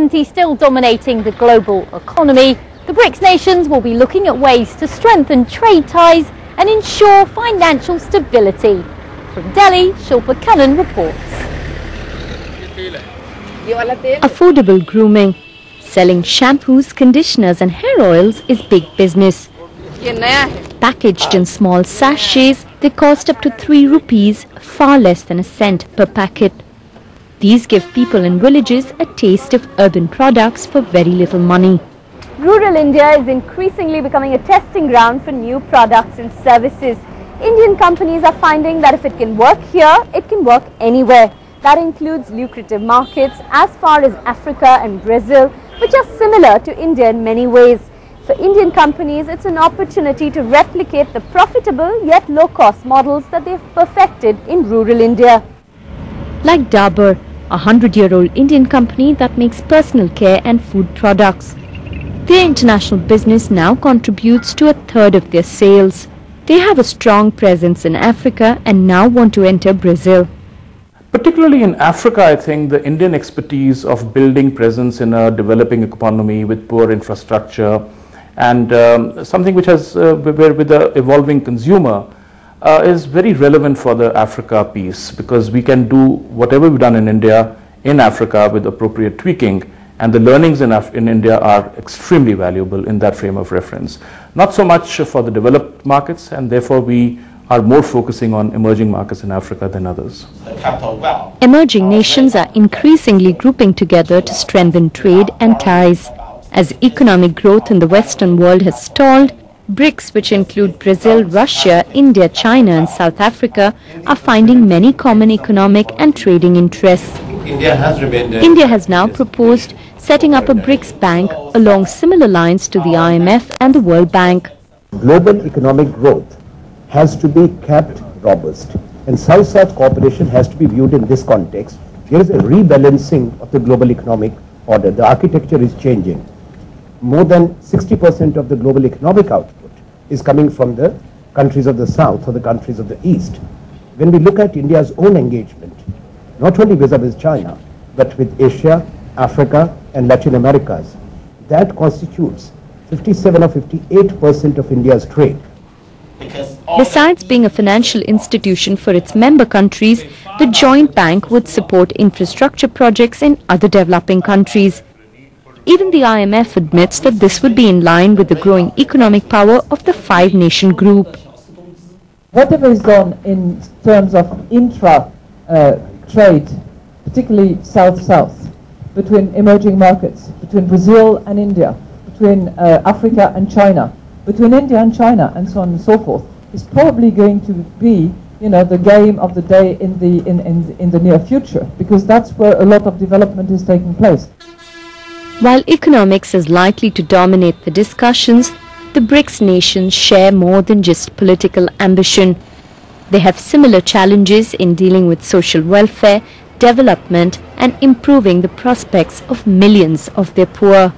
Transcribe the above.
uncertainty still dominating the global economy, the BRICS nations will be looking at ways to strengthen trade ties and ensure financial stability. From Delhi, Shilpa Kannan reports. Affordable grooming. Selling shampoos, conditioners and hair oils is big business. Packaged in small sachets, they cost up to 3 rupees, far less than a cent per packet. These give people in villages a taste of urban products for very little money. Rural India is increasingly becoming a testing ground for new products and services. Indian companies are finding that if it can work here, it can work anywhere. That includes lucrative markets as far as Africa and Brazil, which are similar to India in many ways. For Indian companies, it's an opportunity to replicate the profitable yet low-cost models that they've perfected in rural India. Like Dabur, a 100-year-old Indian company that makes personal care and food products. Their international business now contributes to 1/3 of their sales. They have a strong presence in Africa and now want to enter Brazil. Particularly in Africa, I think the Indian expertise of building presence in a developing economy with poor infrastructure and something which has with the evolving consumer is very relevant for the Africa piece, because we can do whatever we've done in India in Africa with appropriate tweaking, and the learnings in India are extremely valuable in that frame of reference. Not so much for the developed markets, and therefore we are more focusing on emerging markets in Africa than others. Emerging nations are increasingly grouping together to strengthen trade and ties. As economic growth in the Western world has stalled, BRICS, which include Brazil, Russia, India, China and South Africa, are finding many common economic and trading interests. India has now proposed setting up a BRICS bank along similar lines to the IMF and the World Bank. Global economic growth has to be kept robust, and South-South cooperation has to be viewed in this context. There is a rebalancing of the global economic order. The architecture is changing. More than 60% of the global economic output is coming from the countries of the South or the countries of the East. When we look at India's own engagement, not only vis-a-vis China, but with Asia, Africa and Latin Americas, that constitutes 57 or 58% of India's trade. Besides being a financial institution for its member countries, the joint bank would support infrastructure projects in other developing countries. Even the IMF admits that this would be in line with the growing economic power of the 5-nation group. Whatever is done in terms of intra-trade, particularly South-South, between emerging markets, between Brazil and India, between Africa and China, between India and China, and so on and so forth, is probably going to be, the game of the day in the near future, because that's where a lot of development is taking place. While economics is likely to dominate the discussions, the BRICS nations share more than just political ambition. They have similar challenges in dealing with social welfare, development, and improving the prospects of millions of their poor.